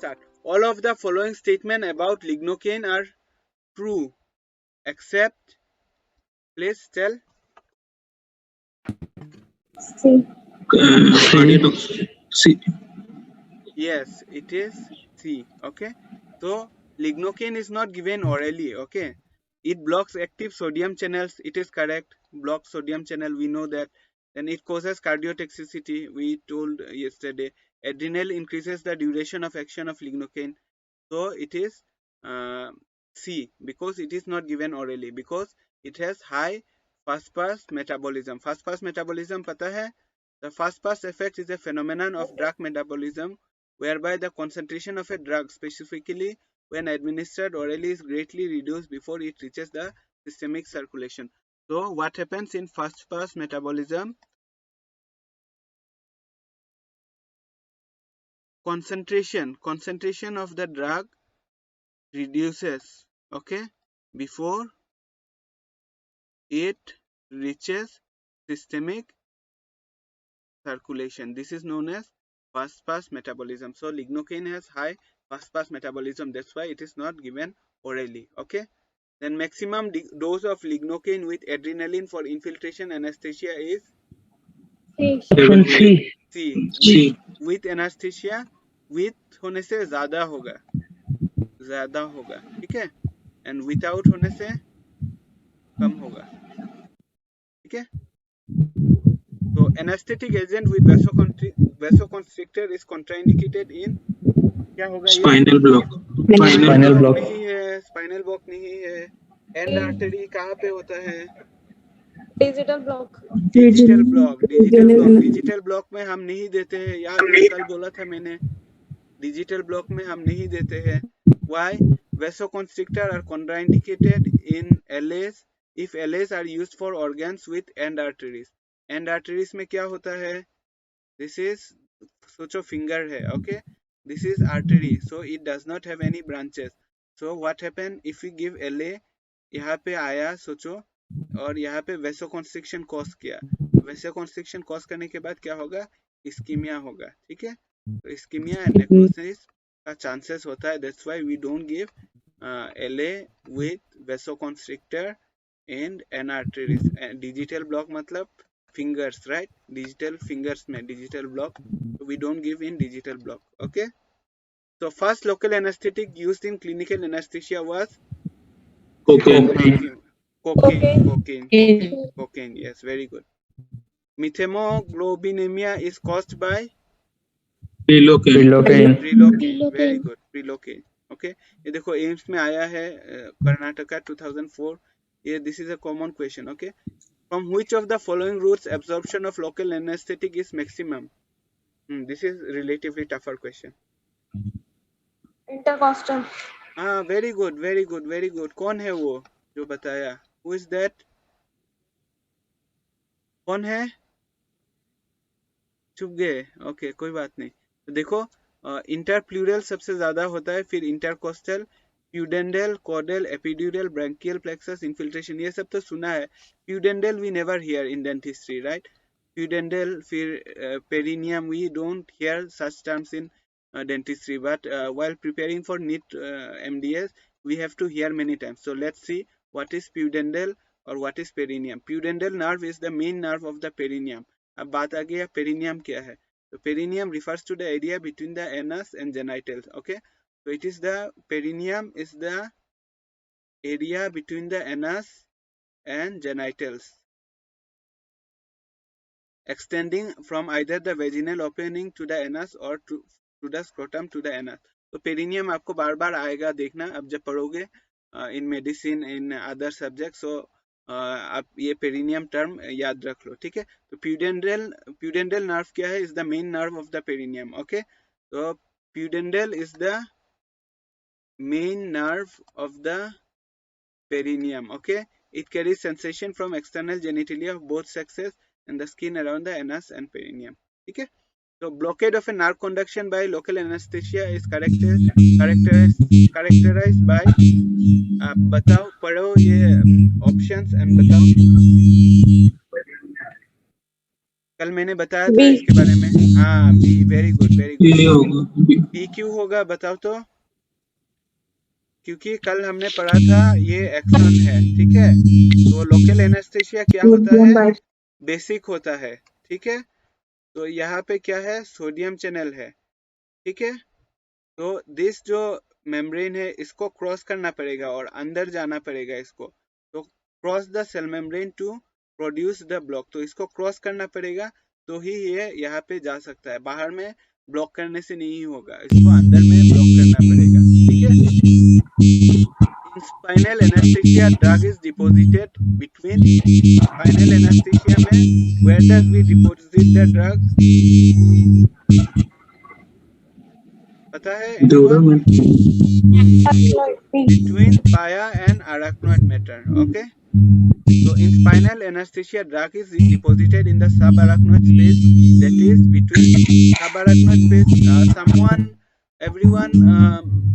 start. All of the following statement about lignocaine are true, except, please tell. C. C. Yes, it is C. Okay. So lignocaine is not given orally. Okay. It blocks active sodium channels. It is correct. Blocks sodium channel. We know that. Then it causes cardiotoxicity. We told yesterday. Adrenal increases the duration of action of lignocaine. So it is C, because it is not given orally, because it has high fast pass metabolism. Fast pass metabolism पता है? The fast pass effect is a phenomenon of drug metabolism whereby the concentration of a drug, specifically when administered orally, is greatly reduced before it reaches the systemic circulation. So what happens in fast pass metabolism? Concentration of the drug reduces, okay, before it reaches systemic circulation. This is known as fast pass metabolism. So lignocaine has high fast pass metabolism. That's why it is not given orally. Okay. Then maximum dose of lignocaine with adrenaline for infiltration anesthesia is C. C. With anesthesia, with होने से ज्यादा होगा, ठीक है, and without होने से कम होगा, ठीक है. So anesthetic agent with vasoconstrictor is contraindicated in, क्या होगा ये? Spinal block. Spinal block. नहीं है, स्पाइनल ब्लॉक नहीं है. एंड आर्टरी कहाँ पे होता है? Digital block. डिजिटल ब्लॉक में हम नहीं देते हैं यार. ये कल बोला था मैंने, डिजिटल ब्लॉक में हम नहीं देते हैं. Why? Vasoconstrictor are contraindicated in LAs if LAs are used for organs with end arteries. End arteries में क्या होता है? This is, सोचो फिंगर है, okay? This is artery, so it does not have any branches. So what happen if we give LA? यहाँ पे आया, सोचो, और यहाँ पे vasoconstriction cause किया. Vasoconstriction cause करने के बाद क्या होगा? इस्कीमिया होगा, ठीक है? तो इस्कीमिया एंड नेक्रोसिस का चांसेस होता है. That's why we don't give LA with vasoconstrictor and an arteries. Digital block मतलब fingers, right? Digital fingers में digital block. So we don't give in digital block. Okay. So first local anesthetic used in clinical anesthesia was Cocaine. Cocaine. Yes, very good. Methemoglobinemia is caused by Prelocaine. Very good. Prelocaine. Okay. ये देखो AIIMS में आया है, कर्नाटका 2004. ये this is a common question. Okay. From which of the following routes absorption of local anesthetic is maximum? This is relatively tougher question. Intercostal. Very good. कौन है वो जो बताया? Who is that? कौन है? चुप गए. ओके, कोई बात नहीं. तो देखो, इंटरप्लूरल सबसे ज्यादा होता है, फिर intercostal, pudendal, caudal, epidural, brachial plexus, infiltration. ये सब तो सुना है. Pudendal we never hear in dentistry, right? Pudendal, फिर perineum, we don't hear such terms in dentistry, but while preparing for NEET MDS, we have to hear many times. So let's see what is pudendal or what is perineum. Pudendal nerve is the main nerve of the perineum. अब बात आ गई, perineum क्या है? So perineum refers to the area between the anus and genitals. Okay, so it is the perineum is the area between the anus and genitals, extending from either the vaginal opening to the anus or to the scrotum to the anus. तो perineum आपको बार बार आएगा, देखना अब जब पढ़ोगे इन medicine, in other subject. सो आप ये perineum term याद रख लो, ठीक है? तो प्यूडेंडल नर्व क्या है? Is the main nerve of the perineum. Okay, तो pudendal is the main nerve of the perineum. Okay, it carries sensation from external genitalia of both sexes and the skin around the anus and perineum. ठीक है? So blockade of a nerve conduction by local anesthesia is characterized by, बताओ, पढ़ो ये options and बताओ. कल मैंने बताया था B. इसके बारे में। हाँ B, very good very good. ये होगा बी क्यों होगा बताओ तो? क्योंकि कल हमने पढ़ा था ये एक्शन है, ठीक है। तो लोकल एनेस्थीसिया क्या होता Medium है? by बेसिक होता है, ठीक है। तो यहाँ पे क्या है? सोडियम चैनल है, ठीक है। तो दिस जो मेम्ब्रेन है इसको क्रॉस करना पड़ेगा और अंदर जाना पड़ेगा इसको। तो cross the cell membrane to produce the block. तो इसको क्रॉस करना पड़ेगा तो ही ये यहाँ पे जा सकता है। बाहर में ब्लॉक करने से नहीं होगा, इसको अंदर में ब्लॉक करना पड़ेगा, ठीक है। In spinal anesthesia, drug is deposited between spinal anesthesia में where does we deposit the drug? पता है anyone? arachnoid B. Between pia and arachnoid matter, okay. So in spinal anesthesia, drug is deposited in the subarachnoid space, that is between subarachnoid space. Someone, everyone,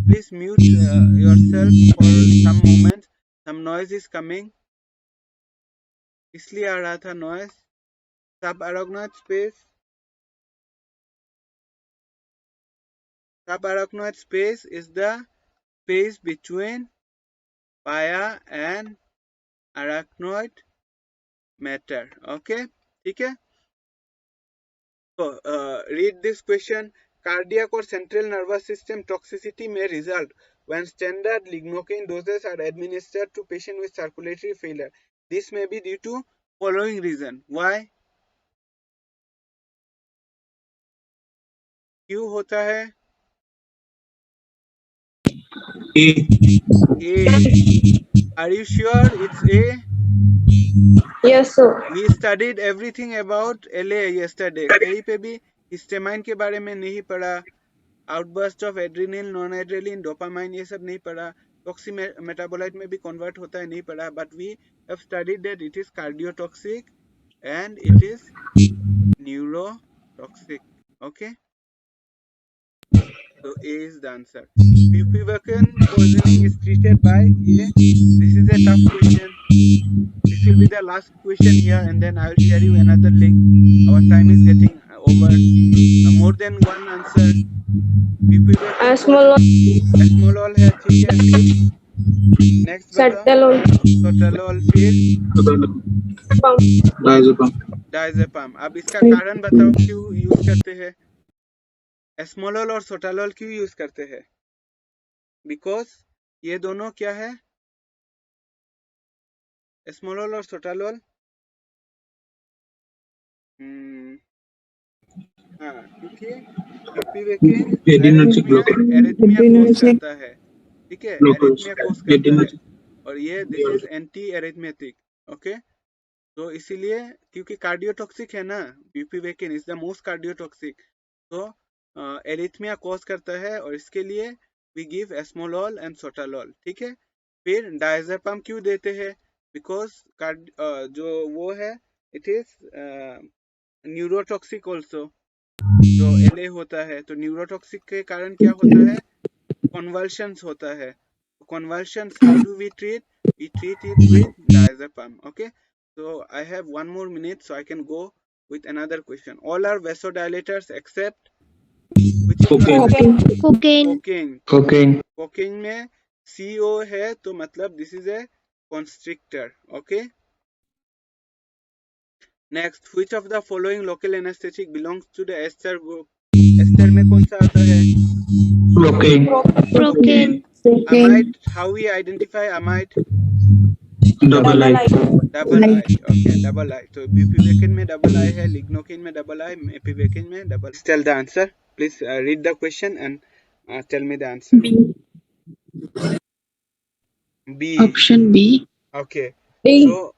please mute yourself for some moments. Some noise is coming. इसलिए आ रहा था noise. Subarachnoid space. Subarachnoid space is the space between pia and arachnoid matter, okay. ठीक है। So, read this question. Cardiac or central nervous system toxicity may result when standard lignocaine doses are administered to patient with circulatory failure. This may be due to following reason. Why? क्यों होता है? A. Are you sure it's A? Yes, sir. We studied everything about LA yesterday. कहीं पे भी histamine के बारे में नहीं पढ़ा, outburst of adrenal, non adrenaline, dopamine, ये सब नहीं पढ़ा। टॉक्सिक मेटाबोलाइट में भी कन्वर्ट होता है नहीं पढ़ा, but we have studied that it is cardiotoxic and it is neurotoxic, okay. So A is the answer. Bupivacaine poisoning is treated by A. This is a tough question. This will be the last question here, and then I will share you another link. Our time is getting over. More than one answer. Bupivacaine Esmolol है, ठीक है। फिर next बताओ। Cetalol. Sotalol, फिर diazepam. अब इसका कारण बताओ क्यों यूज करते हैं? एस्मोलोल और सोटालोल क्यों यूज करते हैं? बिकॉज ये दोनों क्या है? एस्मोलोल और सोटालोल, हाँ, क्योंकि बुपिवेकेन एरिथमिया कोज करता है, ठीक है। एरिथमिया कोज करता है और ये this is anti arrhythmic, okay. तो इसीलिए, क्योंकि कार्डियोटॉक्सिक है ना, bupivacaine is the most cardiotoxic, तो एरिथमिया कॉज करता है और इसके लिए we give esmolol and sotalol, ठीक है। फिर डायजेपाम क्यों देते हैं? बिकॉज जो वो है इट इज न्यूरोटॉक्सिक ऑल्सो, जो एलए होता है। तो न्यूरोटॉक्सिक के कारण क्या होता है? कन्वल्शंस होता है। Convulsions, how do we treat? We treat it with diazepam, okay. So I have 1 more minute, so I can go with another question. All are vasodilators except which is cocaine. Cocaine में CO है, तो मतलब this is a constrictor, okay. Next, which of the following local anesthetic belongs to the ester group? Ester में कौन सा आता है? Procaine. Amide, how we identify amide? Double I double I, okay, double आई। तो बुपिवेकेन में डबल आई है, lignocaine में double I, एपिवेकेन में double. Tell the answer, please read the question and tell me the answer. B, Option B. okay. B. So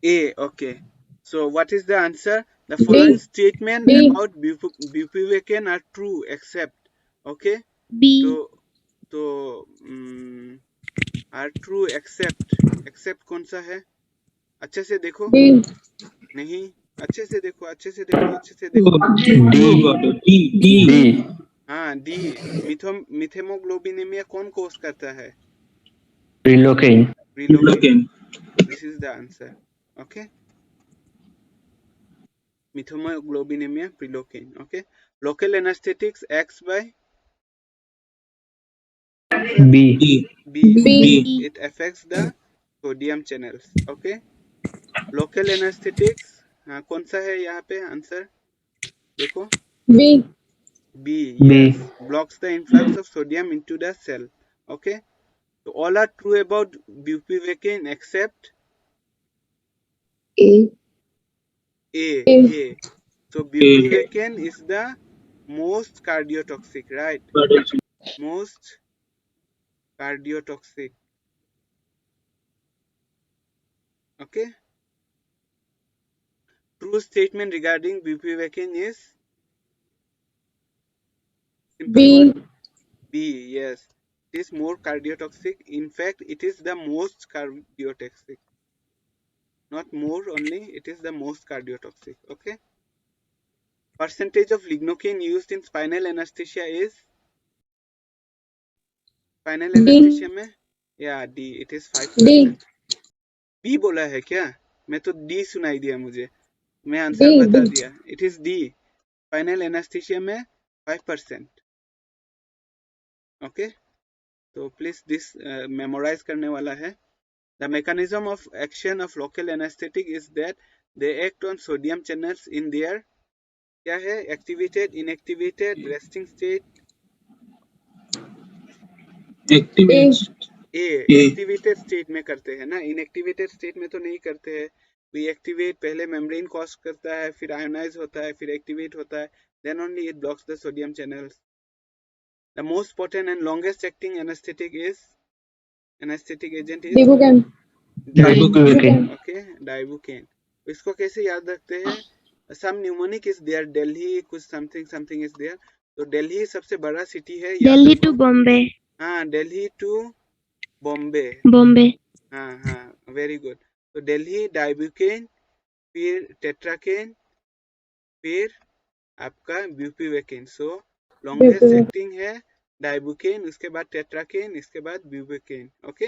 A, okay. So what is the answer? The following statement B. about bupivacaine are true except, okay. B. तो are true except कौन सा है? अच्छे से देखो। B. नहीं, अच्छे से देखो, अच्छे से देखो, अच्छे से देखो। डी हाँ, डी। मिथेमोग्लोबिनेमिया कौन कोस करता है? Prilocaine. Prilocaine. This is the answer, okay. methemoglobinemia, prilocaine. Okay, local anesthetics acts by B. B. B. B. It affects the sodium channels. Okay, local anesthetics कौन सा है यहाँ पे आंसर देखो B. B. B. Yes, blocks the influx of sodium into the cell. Okay, so all are true about bupivacaine except A. A. So bupivacaine is the most cardiotoxic, right? Most cardiotoxic. Okay. True statement regarding bupivacaine is simple B. word B. Yes, it is more cardiotoxic. In fact, it is the most cardiotoxic. Not more only, it is the most cardiotoxic. Okay. Percentage of lignocaine used in spinal anesthesia is spinal D. anesthesia में या D. It is 5%. D. B बोला है क्या? मैं तो D सुनाई दिया मुझे. मैं D. आंसर बता D. दिया. It is D. Spinal anesthesia में 5%. Okay. तो प्लीज दिस मेमोराइज करने वाला है. The mechanism of action of local anesthetic is that they act on sodium channels in their क्या है activated, inactivated, resting state. Activate. A. A. Activated state में करते हैं ना, इनएक्टिवेटेड स्टेट में तो नहीं करते हैं. वी एक्टिवेट पहले मेम्ब्रेन क्रॉस करता है, फिर आयोनाइज होता है, फिर एक्टिवेट होता है, then only it blocks the sodium channels. The most potent and longest acting anaesthetic agent is Dibuken. Dibucaine. Okay, dibucaine. इसको कैसे याद रखते हैं? Some mnemonic is there, Delhi कुछ समथिंग समथिंग इज देयर. तो दिल्ली सबसे बड़ा सिटी है. दिल्ली टू बॉम्बे. हाँ, दिल्ली टू बॉम्बे. बॉम्बे. हाँ, वेरी गुड. तो दिल्ली डाइबुकेन, फिर टेट्राकेन, फिर आपका bupivacaine. So longest Bupivacaine. Acting है डाइबुकेन, उसके बाद टेट्राकेन, इसके बाद bupivacaine. Okay,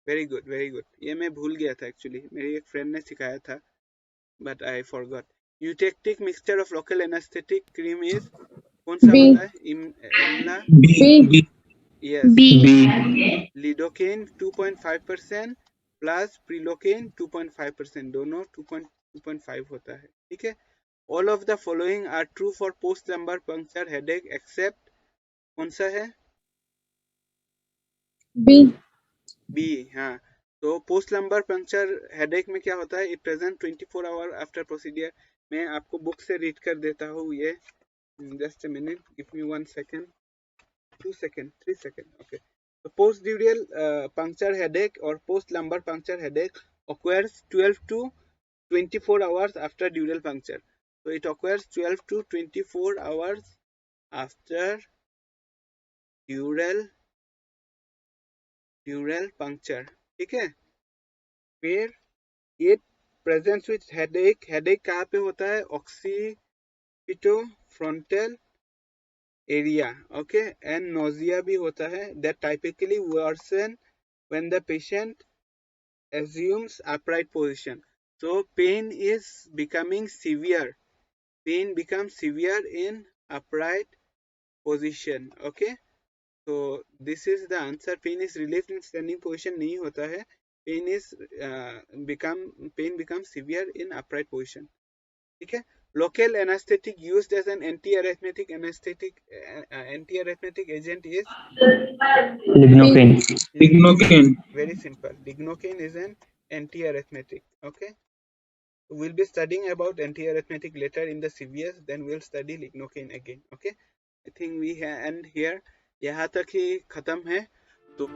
very good very good. ये मैं भूल गया था एक्चुअली, मेरी एक फ्रेंड ने सिखाया था, but I forgot. Eutectic mixture of local anaesthetic cream is कौन सा B. होता है? EMLA. B. Yes. B. B. Lidocaine 2.5% plus prilocaine 2.5%, दोनों 2.5 होता है. ठीक है. All of the following are true for post lumbar puncture headache except कौन सा है? B. बी. हाँ, तो पोस्ट लंबर पंक्चर हेडेक में क्या होता है? It present 24 hour after procedure. मैं आपको बुक से रीड कर देता हूँ ये. Just a minute, give me 1 second, 2 seconds, 3 seconds. Okay. So post-dural puncture headache or post-lumbar puncture headache occurs 12 to 24 hours after dural puncture. So it occurs 12 to 24 hours after dural puncture. ठीक है. फिर ये presents with headache. Headache कहाँ पे होता है? occipitofrontal area. Okay, and nausea भी होता है. That typically worsen when the patient assumes upright position. So pain is becoming severe. Pain becomes severe in upright position. Okay, so this is the answer. Pain is relieved in standing position नहीं होता है. Pain becomes severe in upright position. ठीक है. Local anesthetic used as an anti-arrhythmic agent is Lignocaine. Lignocaine. very simple. Lignocaine is an anti-arrhythmic. Okay. We'll be studying about anti-arrhythmic later in the CVS. Then we'll study lignocaine again. Okay. I think we end here. यहाँ तक ही खत्म है. तो